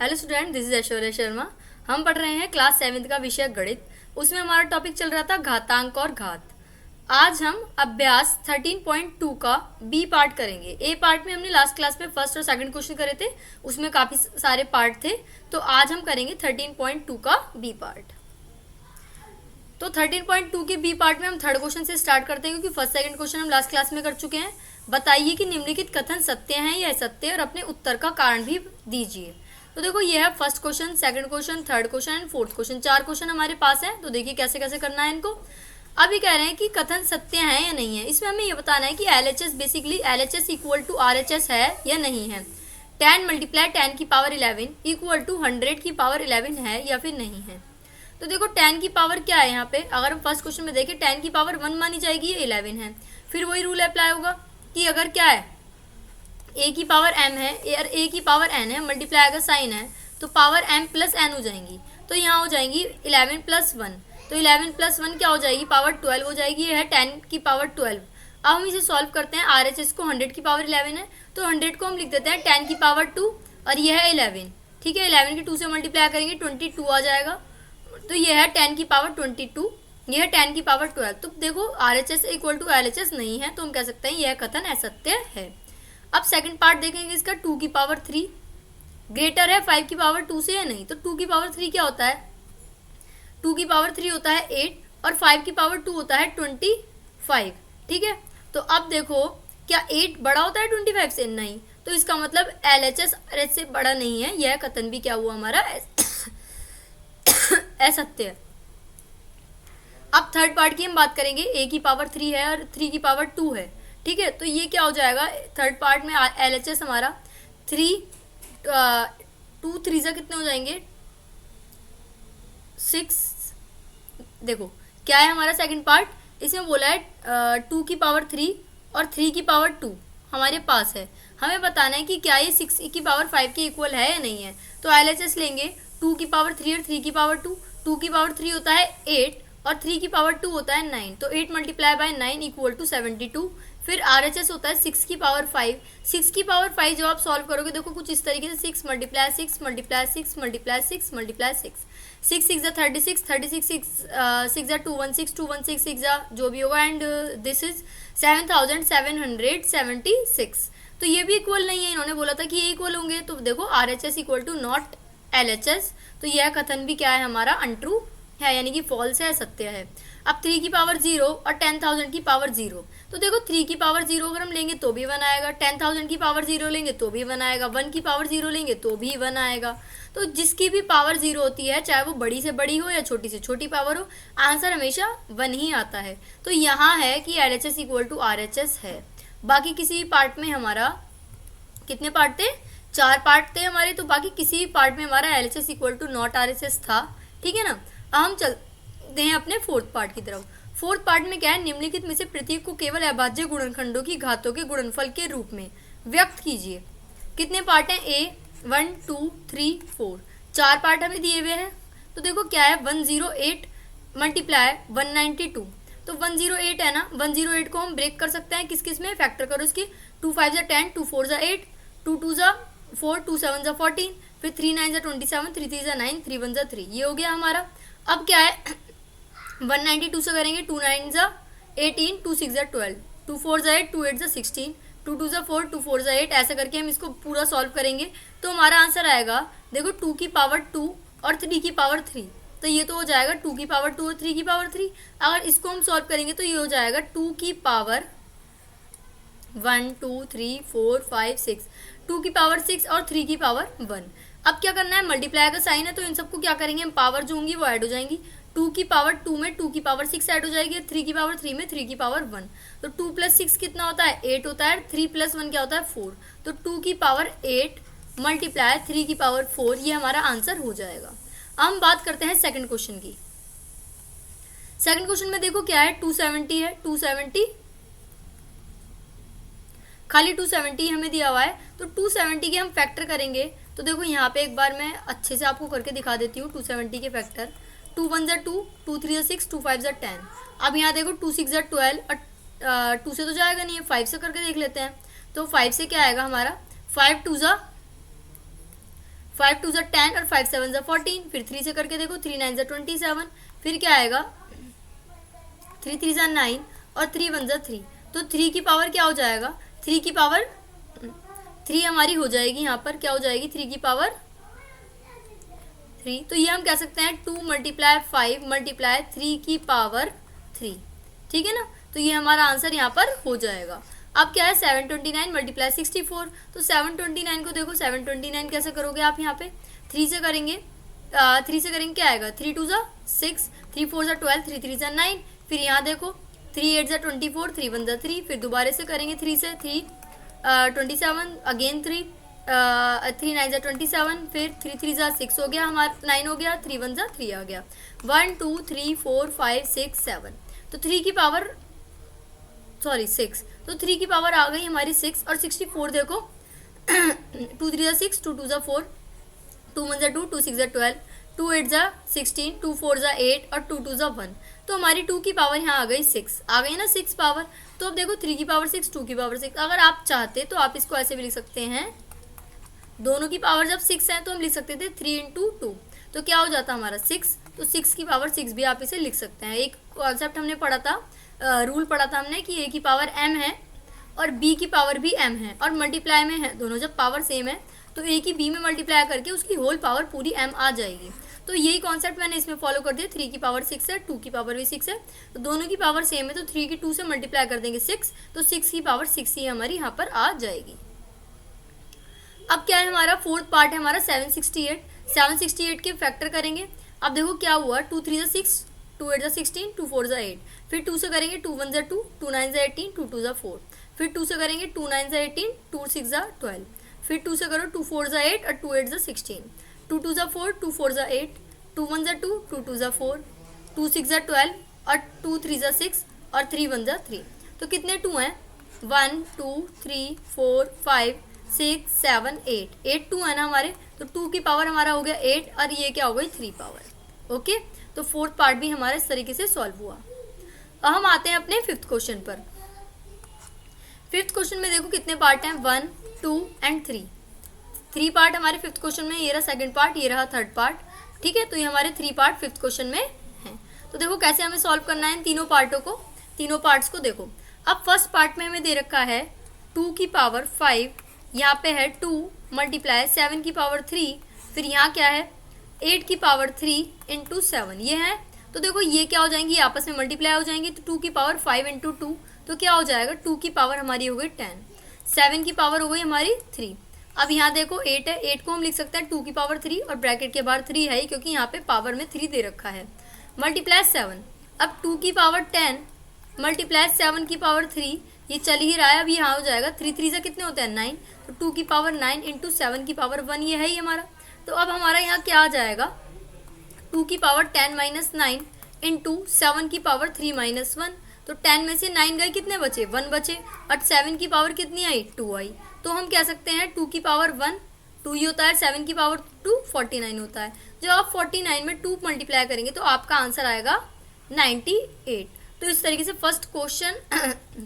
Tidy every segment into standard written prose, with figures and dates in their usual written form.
Hello student, this is Aishwarya Sharma. हम पढ़ रहे हैं क्लास 7th का विषय गणित। उसमें हमारा टॉपिक चल रहा था घातांक और घात। आज हम अभ्यास 13.2 का बी पार्ट करेंगे। ए पार्ट में हमने लास्ट क्लास में फर्स्ट और सेकंड क्वेश्चन करे थे, उसमें काफ़ी सारे पार्ट थे। तो आज हम करेंगे 13.2 का बी पार्ट। तो 13.2 के बी पार्ट में हम थर्ड क्वेश्चन से स्टार्ट करते हैं, क्योंकि फर्स्ट सेकंड क्वेश्चन हम लास्ट क्लास में कर चुके हैं। बताइए कि निम्नलिखित कथन सत्य हैं या असत्य, और अपने उत्तर का कारण भी दीजिए। तो देखो, ये है first question, second question, third question and fourth question. 4 question हमारे पास हैं। तो देखिए कैसे कैसे करना है इनको। अभी कह रहे हैं कि कथन सत्य है या नहीं है। इसमें हमें ये बताना है कि LHS basically LHS equal to RHS है या नहीं है। 10 मल्टीप्लाई 10 की पावर 11 इक्वल टू 100 की पावर 11 है या फिर नहीं है। तो देखो 10 की पावर क्या है यहाँ पे, अगर हम फर्स्ट क्वेश्चन में देखें 10 की पावर 1 मानी जाएगी, ये 11 है। फिर वही रूल अप्लाई होगा कि अगर क्या है a की पावर m है और a की पावर n है, मल्टीप्लाई अगर साइन है तो पावर m प्लस n हो जाएंगी। तो यहाँ हो जाएंगी 11 प्लस 1। तो 11 प्लस 1 क्या हो जाएगी, पावर 12 हो जाएगी। ये है 10 की पावर 12। अब हम इसे सॉल्व करते हैं। RHS को 100 की पावर 11 है, तो 100 को हम लिख देते हैं 10 की पावर 2 और ये है 11। ठीक है, 11 की 2 से मल्टीप्लाई करेंगे 22 आ जाएगा। तो ये है 10 की पावर 22, ये है 10 की पावर 12। तो देखो RHS इक्वल टू LHS नहीं है, तो हम कह सकते हैं यह कथन असत्य है। अब सेकंड पार्ट देखेंगे इसका, 2 की पावर 3 ग्रेटर है 5 की पावर 2 से या नहीं। तो 2 की पावर 3 क्या होता है, 2 की पावर 3 होता है 8 और 5 की पावर 2 होता है 25। ठीक है, तो अब देखो क्या 8 बड़ा होता है 25 से, नहीं। तो इसका मतलब LHS RH से बड़ा नहीं है। यह कथन भी क्या हुआ हमारा असत्य है। अब थर्ड पार्ट की हम बात करेंगे। a की पावर 3 है और 3 की पावर 2 है। ठीक है, तो ये क्या हो जाएगा थर्ड पार्ट में LHS हमारा 3 2 3 से कितने हो जाएंगे 6। देखो क्या है हमारा सेकंड पार्ट, इसमें बोला है 2 की पावर 3 और 3 की पावर 2 हमारे पास है। हमें बताना है कि क्या ये 6 की पावर 5 के इक्वल है या नहीं है। तो LHS लेंगे 2 की पावर 3 और 3 की पावर 2। 2 की पावर 3 होता है 8 और 3 की पावर 2 होता है 9। तो 8 मल्टीप्लाई बाय 9 इक्वल टू 72। फिर RHS होता है 6 की पावर 5। 6 की पावर 5 जब आप सॉल्व करोगे देखो कुछ इस तरीके से 6 मल्टीप्लाई 6 मल्टीप्लाई 6 मल्टीप्लाई 6 मल्टीप्लाई 6 6 6 36 36 6 6 216 216 6 जो भी होगा, एंड दिस इज 7776। तो ये भी इक्वल नहीं है। इन्होंने बोला था कि ये इक्वल होंगे, तो देखो RHS equal to not LHS। तो यह कथन भी क्या है हमारा अनट्रू है, यानी कि फॉल्स है, सत्य है। अब 3 की पावर 0 और 10,000 की पावर 0। तो देखो 3 की पावर 0 अगर हम लेंगे तो भी 1 आएगा, 10,000 की पावर 0 लेंगे तो भी 1 आएगा, 1 की पावर 0 लेंगे तो भी 1 आएगा। तो जिसकी भी पावर 0 होती है, चाहे वो बड़ी से बड़ी हो या छोटी से छोटी पावर हो, आंसर हमेशा 1 ही आता है। तो यहाँ है कि LHS इक्वल टू RHS है। बाकी किसी भी पार्ट में हमारा कितने पार्ट थे, 4 पार्ट थे हमारे। तो बाकी किसी भी पार्ट में हमारा LHS equal to not RHS था। ठीक है ना। अब हम चलते हैं अपने फोर्थ पार्ट की तरफ। फोर्थ पार्ट में क्या है, निम्नलिखित में से प्रत्येक को केवल अभाज्य गुणनखंडों की घातों के गुणनफल के रूप में व्यक्त कीजिए। कितने पार्ट हैं, A 1 2 3 4, 4 पार्ट हमें दिए हुए हैं। तो देखो क्या है 108 मल्टीप्लाई 192। तो 108 है ना, 108 को हम ब्रेक कर सकते हैं किस किस में, फैक्टर करो इसकी। 2 5 जा 10, 2 4 जा 8, 2 2 जा 4, 2 7 जा 14, फिर 3 9 जा 27, 3 3 जा 9, 3 1 जा 3। ये हो गया हमारा। अब क्या है 192 से करेंगे, 2 9 जा 18, 2 6 जा 12, 2 4 जा 8, 2 8 जा 16, 2 2 जा 4, 2 4 जा 8। ऐसा करके हम इसको पूरा सॉल्व करेंगे तो हमारा आंसर आएगा देखो 2 की पावर 2 और 3 की पावर 3। तो ये तो हो जाएगा 2 की पावर 2 और 3 की पावर 3। अगर इसको हम सॉल्व करेंगे तो ये हो जाएगा 2 की पावर 1 2 3 4 5 6, 2 की पावर 6 और 3 की पावर 1। अब क्या करना है, मल्टीप्लाई का साइन है तो इन सबको क्या करेंगे हम, पावर जो होंगी वो ऐड हो जाएंगी। 2 की पावर 2 में 2 की पावर 6 ऐड हो जाएगी, 3 की पावर 3 में 3 की पावर 1। तो 2 प्लस 6 कितना होता है, 8 होता है। 3 प्लस 1 क्या होता है, 4। तो 2 की पावर 8 मल्टीप्लाई 3 की पावर 4, ये हमारा आंसर हो जाएगा। अब हम बात करते हैं सेकंड क्वेश्चन की। सेकंड क्वेश्चन में देखो क्या है, 270 है, 270 खाली 270 हमें दिया हुआ है। तो 270 के हम फैक्टर करेंगे। तो देखो यहाँ पे एक बार मैं अच्छे से आपको करके दिखा देती हूँ 270 के फैक्टर। 2 1 जा 2, 2 3 जा 6, 2 5 जा 10। अब यहाँ देखो 2 6 जा 12 और 2 से तो जाएगा नहीं है, 5 से करके देख लेते हैं। तो 5 से क्या आएगा हमारा, 5 2 जा 5 2 10 और 5 7 14, फिर 3 से करके देखो, 3 9 27, फिर क्या आएगा 3 3 9 और 3 1 3, तो 3 की पावर क्या हो जाएगा, 3 की पावर 3 हमारी हो जाएगी, यहाँ पर क्या हो जाएगी 3 की पावर 3, तो ये हम कह सकते हैं 2 × 5 × 3 की पावर 3, ठीक है ना। तो ये हमारा आंसर यहाँ पर हो जाएगा। अब क्या है 729 × 64, तो 729 को देखो, 729 कैसे करोगे आप, यहाँ पे 3 से करेंगे, 3 से करेंगे क्या आएगा, 3 2 6, 3 4 12, 3 3 9, फिर यहाँ देखो 3 8 24, 3 1 3, फिर दोबारा से करेंगे 3 से 3 27, अगेन 3 3 9 27, फिर 3 3 6 हो गया हमारा, 9 हो गया, 3 1 3 आ गया, 1 2 3 4 5 6 7, तो 3 की पावर 6, तो 3 की पावर आ गई हमारी 6, और 64 देखो 2 3 6, 2 2 4, 2 1 2, 2 6 12, 2 8 16, 2 4 8 और 2 2 1, तो हमारी 2 की पावर यहाँ आ गई 6, आ गई ना 6 पावर। तो अब देखो 3 की पावर 6, 2 की पावर 6, अगर आप चाहते तो आप इसको ऐसे भी लिख सकते हैं, दोनों की पावर जब 6 है तो हम लिख सकते थे 3 × 2, तो क्या हो जाता हमारा 6, तो 6 की पावर 6 भी आप इसे लिख सकते हैं। एक कॉन्सेप्ट हमने पढ़ा था, रूल पढ़ा था हमने कि a की पावर m है और b की पावर भी m है, और मल्टीप्लाई में है दोनों, जब पावर सेम है तो a की b में मल्टीप्लाई करके उसकी होल पावर पूरी m आ जाएगी। तो यही कॉन्सेप्ट मैंने इसमें फॉलो कर दिया, 3 की पावर 6 है, 2 की पावर भी 6 है, तो दोनों की पावर सेम है, तो 3 की 2 से मल्टीप्लाई कर देंगे 6, तो 6 की पावर 6 ही हमारी यहाँ पर आ जाएगी। अब क्या है हमारा फोर्थ पार्ट है हमारा 768 के फैक्टर करेंगे। अब देखो क्या हुआ, 2 3 6, 2 8 16, 2 4 8, फिर 2 से करेंगे 2 1 2, 2 9 18, 2 2 4, फिर 2 से करेंगे 2 9 18, 2 6 12, फिर 2 से करो 2 4 8 और 2 8 16, 2 2 4, 2 4 8, 2 1 2, 2 2 4, 2 6 12 और 2 3 6 और 3 1 3, तो कितने 2 हैं, 1 2 3 4 5 6 7 8, 8 2 है ना हमारे, तो 2 की पावर हमारा हो गया 8 और ये क्या हो गई 3 पावर। ओके, तो फोर्थ पार्ट भी हमारा इस तरीके से सॉल्व हुआ। अब हम आते हैं अपने फिफ्थ क्वेश्चन पर। फिफ्थ क्वेश्चन में देखो कितने पार्ट हैं, 1 2 एंड 3 पार्ट हमारे फिफ्थ क्वेश्चन में, ये रहा सेकंड पार्ट, ये रहा थर्ड पार्ट, ठीक है। तो ये हमारे 3 पार्ट फिफ्थ क्वेश्चन में हैं। तो देखो कैसे हमें सॉल्व करना है इन तीनों पार्टों को, तीनों पार्ट्स को देखो। अब फर्स्ट पार्ट में हमें दे रखा है 2 की पावर 5, यहाँ पे है 2 × 7 की पावर 3, फिर यहाँ क्या है 8 की पावर 3 × 7, ये है। तो देखो ये क्या हो जाएंगी, आपस में मल्टीप्लाई हो जाएंगी, तो 2 की पावर 5 × 2, तो क्या हो जाएगा 2 की पावर हमारी हो गई 10, 7 की पावर हो गई हमारी 3। अब यहाँ देखो 8 है, 8 को हम लिख सकते हैं 2 की पावर 3 और ब्रैकेट के बाहर 3 है क्योंकि यहाँ पे पावर में 3 दे रखा है, मल्टीप्लाई 7। अब 2 की पावर 10 मल्टीप्लाई 7 की पावर 3, ये चल ही रहा है। अब यहाँ हो जाएगा 3 3 से कितने होते हैं 9, तो 2 की पावर 9 × 7 की पावर 1, ये है ही हमारा। तो अब हमारा यहाँ क्या आ जाएगा 2 की पावर 10 - 9 × 7 की पावर 3 - 1, तो 10 में से 9 गए, कितने बचे 1 बचे, और 7 की पावर कितनी आई 2 आई। तो हम कह सकते हैं 2 की पावर 1 2 ही होता है, 7 की पावर 2 49 होता है। जब आप 49 में 2 मल्टीप्लाई करेंगे तो आपका आंसर आएगा 98। तो इस तरीके से फर्स्ट क्वेश्चन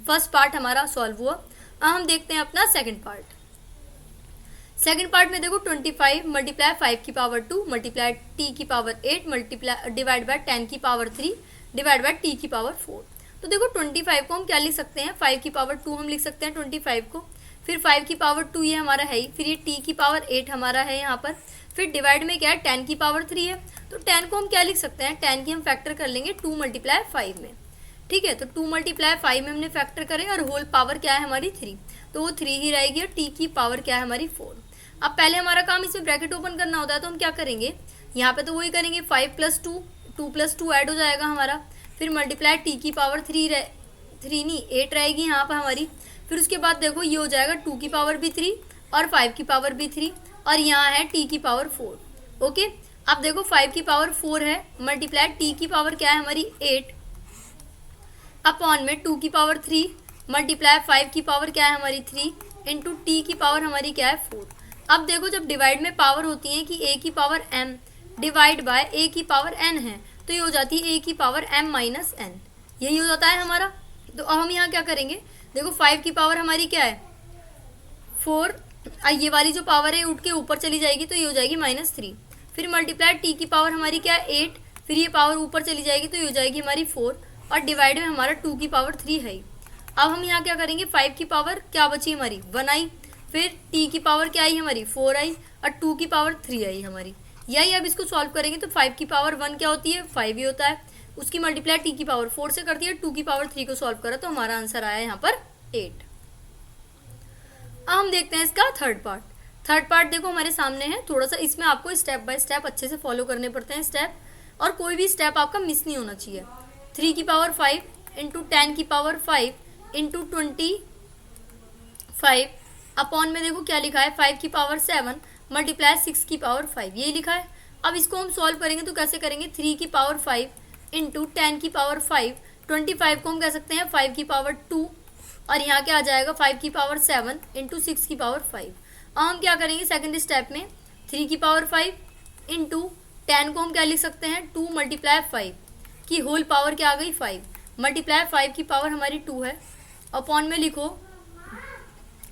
फर्स्ट पार्ट हमारा सॉल्व हुआ। अब हम देखते हैं अपना सेकंड पार्ट। सेकंड पार्ट में देखो 25 × 5 की पावर 2 × t की पावर 8 मल्टीप्लाई डिवाइड बाय 10 की पावर 3 डिवाइड बाय t की पावर 4। तो देखो 25 को हम क्या लिख सकते हैं, 5 की पावर 2 हम लिख सकते हैं 25 को, फिर 5 की पावर 2 ये हमारा है ही, फिर ये t की पावर 8 हमारा है यहाँ पर, फिर डिवाइड में क्या है 10 की पावर 3 है, तो 10 को हम क्या लिख सकते हैं, 10 की हम फैक्टर कर लेंगे 2 × 5 में, ठीक है। तो 2 × 5 में हमने फैक्टर करें और होल पावर क्या है हमारी 3, तो वो 3 ही रहेगी, और t की पावर क्या है हमारी 4। अब पहले हमारा काम इसमें ब्रैकेट ओपन करना होता है, तो हम क्या करेंगे यहाँ पे तो वही करेंगे 5 + 2 2 + 2 ऐड हो जाएगा हमारा, फिर मल्टीप्लाई t की पावर 3 नहीं 8 रहेगी यहाँ पर हमारी, फिर उसके बाद देखो ये हो जाएगा 2 की पावर भी 3 और 5 की पावर भी 3, और यहाँ है t की पावर 4। ओके, अब देखो 5 की पावर 4 है, मल्टीप्लाई t की पावर क्या है हमारी 8 अपॉन में 2 की पावर 3 मल्टीप्लाई 5 की पावर क्या है हमारी 3 इंटू t की पावर हमारी क्या है 4। अब देखो जब डिवाइड में पावर होती है कि a की power m divide by a की पावर n है, तो ये हो जाती है a की पावर m - n, यही हो जाता है हमारा। तो अब हम यहाँ क्या करेंगे, देखो 5 की पावर हमारी क्या है 4 ये वाली जो पावर है उठ के ऊपर चली जाएगी तो ये हो जाएगी -3। फिर मल्टीप्लाई टी की पावर हमारी क्या है 8, फिर ये पावर ऊपर चली जाएगी तो ये हो जाएगी हमारी 4 और डिवाइड में हमारा 2 की पावर 3 है। अब हम यहाँ क्या करेंगे 5 की पावर क्या बची हमारी 1 आई, फिर टी की पावर क्या आई हमारी 4 आई और 2 की पावर 3 आई हमारी। यही अब इसको सॉल्व करेंगे तो 5 की पावर 1 क्या होती है 5 ही होता है, उसकी मल्टीप्लाई टी की पावर 4 से करती है, 2 की पावर 3 को सॉल्व करा तो हमारा आंसर आया यहाँ पर 8। अब हम देखते हैं इसका थर्ड पार्ट। थर्ड पार्ट देखो हमारे सामने है, थोड़ा सा इसमें आपको स्टेप बाय स्टेप अच्छे से फॉलो करने पड़ते हैं स्टेप, और कोई भी स्टेप आपका मिस नहीं होना चाहिए। 3 की पावर 5 इंटू 10 की पावर 5 इंटू 25 अपॉन में देखो क्या लिखा है 5 की पावर 7 मल्टीप्लाई 6 की पावर 5 यही लिखा है। अब इसको हम सॉल्व करेंगे तो कैसे करेंगे 3 की पावर 5 इंटू 10 की पावर 5, 25 को हम कह सकते हैं 5 की पावर 2 और यहाँ क्या आ जाएगा 5 की पावर 7 इंटू 6 की पावर 5। अब हम क्या करेंगे सेकंड स्टेप में 3 की पावर 5 इंटू 10 को हम क्या लिख सकते हैं 2 मल्टीप्लाई 5 की होल पावर क्या आ गई 5 मल्टीप्लाई 5 की पावर हमारी 2 है, अपॉन में लिखो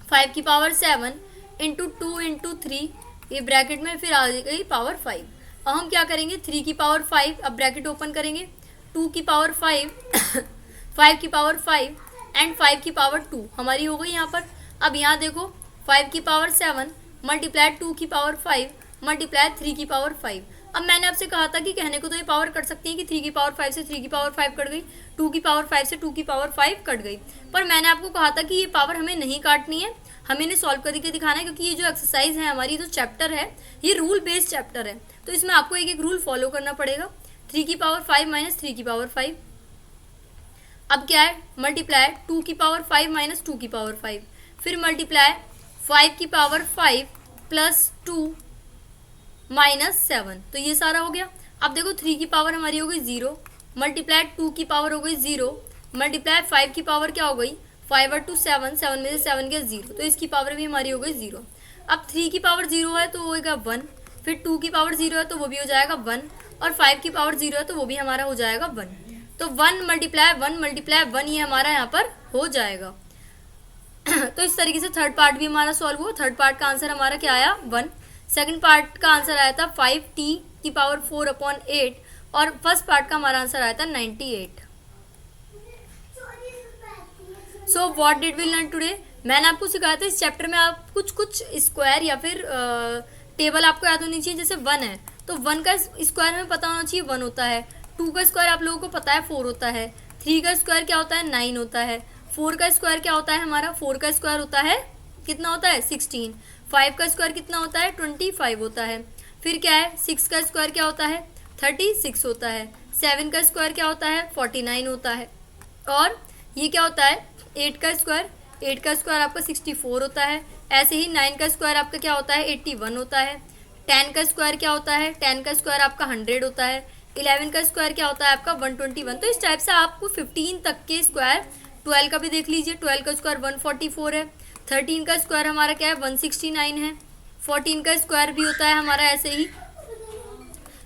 5 की पावर 7 इंटू 2 इंटू 3, ये ब्रैकेट में फिर आ गई पावर 5। अब हम क्या करेंगे 3 की पावर 5, अब ब्रैकेट ओपन करेंगे 2 की पावर 5 5 की पावर 5 एंड 5 की पावर 2 हमारी हो गई यहाँ पर। अब यहाँ देखो 5 की पावर 7 मल्टीप्लाई 2 की पावर 5 मल्टीप्लाई 3 की पावर 5। अब मैंने आपसे कहा था कि कहने को तो ये पावर कट सकती है कि 3 की पावर 5 से 3 की पावर 5 कट गई, 2 की पावर 5 से 2 की पावर 5 कट गई, पर मैंने आपको कहा था कि ये पावर हमें नहीं काटनी है, हमें इन्हें सॉल्व करके दिखाना है, क्योंकि ये जो एक्सरसाइज है हमारी जो चैप्टर है ये रूल बेस्ड चैप्टर है, तो इसमें आपको एक एक रूल फॉलो करना पड़ेगा। 3 की पावर 5 माइनस 3 की पावर 5, अब क्या है मल्टीप्लाई 2 की पावर 5 माइनस 2 की पावर 5, फिर मल्टीप्लाई 5 की पावर 5 प्लस 2 माइनस 7, तो ये सारा हो गया। अब देखो 3 की पावर हमारी हो गई 0 मल्टीप्लाई 2 की पावर हो गई 0 मल्टीप्लाई 5 की पावर क्या हो गई 5 और 2 7, 7 में से 7 गया 0, तो इसकी पावर भी हमारी हो गई 0। अब 3 की पावर 0 है तो वो होगा 1, फिर 2 की पावर 0 है तो वो भी हो जाएगा 1 और 5 की पावर 0 है तो वो भी हमारा हो जाएगा 1, तो 1 मल्टीप्लाई 1 ये हमारा यहाँ पर हो जाएगा। तो इस तरीके से थर्ड पार्ट भी हमारा सॉल्व हुआ। थर्ड पार्ट का आंसर हमारा क्या आया 1, सेकंड पार्ट का आंसर आया था 5t की पावर 4 अपॉन 8 और फर्स्ट पार्ट का हमारा आंसर आया था 98। So what did we learn today, मैंने आपको सिखाया था इस चैप्टर में आप कुछ स्क्वायर या फिर टेबल आपको याद होनी चाहिए। जैसे 1 है तो 1 का स्क्वायर हमें पता होना चाहिए 1 होता है, 2 का स्क्वायर आप लोगों को पता है 4 होता है, 3 का स्क्वायर क्या होता है 9 होता है, 4 का स्क्वायर क्या होता है हमारा 4 का स्क्वायर होता है कितना होता है 16, 5 का स्क्वायर कितना होता है 25 होता है, फिर क्या है 6 का स्क्वायर क्या होता है 36 होता है, 7 का स्क्वायर क्या होता है 49 होता है, और ये क्या होता है 8 का स्क्वायर आपका 64 होता है। ऐसे ही 9 का स्क्वायर आपका क्या होता है 81 होता है, 10 का स्क्वायर क्या होता है 10 का स्क्वायर आपका 100 होता है, 11 का स्क्वायर क्या होता है आपका 121। तो इस टाइप से आपको 15 तक के स्क्वायर, 12 का भी देख लीजिए 12 का स्क्वायर 144 है, 13 का स्क्वायर हमारा क्या है 169 है, 14 का स्क्वायर भी होता है हमारा ऐसे ही,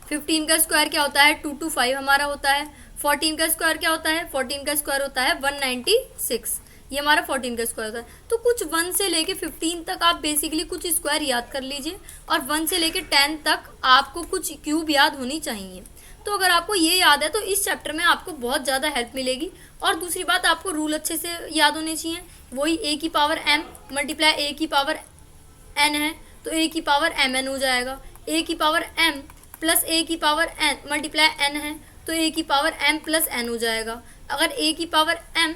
15 का स्क्वायर क्या होता है 225 हमारा होता है, 14 का स्क्वायर क्या होता है 14 का स्क्वायर होता है 196, ये हमारा 14 का स्क्वायर होता है। तो कुछ 1 से लेके 15 तक आप बेसिकली कुछ स्क्वायर याद कर लीजिए, और 1 से लेके 10 तक आपको कुछ क्यूब याद होनी चाहिए। तो अगर आपको ये याद है तो इस चैप्टर में आपको बहुत ज़्यादा हेल्प मिलेगी। और दूसरी बात आपको रूल अच्छे से याद होने चाहिए, वही a की पावर m मल्टीप्लाई a की पावर n है तो a की पावर mn हो जाएगा, a की पावर m प्लस a की पावर n मल्टीप्लाई n है तो a की पावर m प्लस n हो जाएगा। अगर a की power m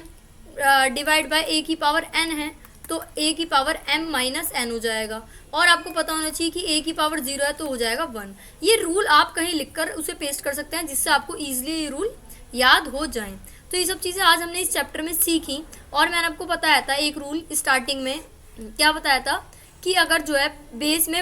divide by a की पावर n है तो a की पावर m माइनस n हो जाएगा। और आपको पता होना चाहिए कि a की पावर 0 है तो हो जाएगा 1। ये रूल आप कहीं लिखकर उसे पेस्ट कर सकते हैं जिससे आपको ईजिली ये रूल याद हो जाएं। तो ये सब चीज़ें आज हमने इस चैप्टर में सीखी। और मैंने आपको बताया था एक रूल स्टार्टिंग में, क्या बताया था कि अगर जो है बेस में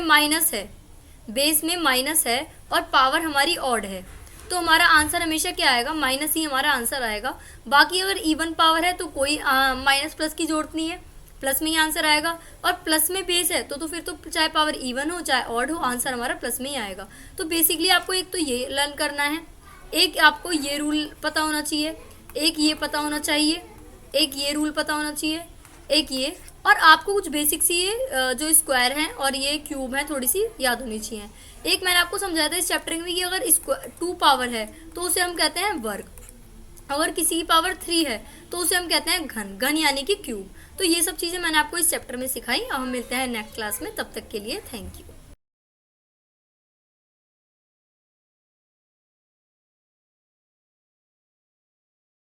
माइनस है और पावर हमारी ऑड है तो हमारा आंसर हमेशा क्या आएगा माइनस ही हमारा आंसर आएगा। बाकी अगर इवन पावर है तो कोई माइनस प्लस की जरूरत नहीं है, प्लस में ही आंसर आएगा। और प्लस में बेस है तो फिर तो चाहे पावर इवन हो चाहे ऑड हो आंसर हमारा प्लस में ही आएगा। तो बेसिकली आपको एक तो ये लर्न करना है, एक आपको ये रूल पता होना चाहिए, एक ये पता होना चाहिए, एक ये रूल पता होना चाहिए, एक ये और आपको कुछ बेसिक सी ये जो स्क्वायर है और ये क्यूब है थोड़ी सी याद होनी चाहिए। एक मैंने आपको समझाया था इस चैप्टर में कि अगर 2 पावर है तो उसे हम कहते हैं वर्ग, अगर किसी की पावर 3 है तो उसे हम कहते हैं घन, घन यानी कि क्यूब। तो ये सब चीज़ें मैंने आपको इस चैप्टर में सिखाई। अब हम मिलते हैं नेक्स्ट क्लास में, तब तक के लिए थैंक यू।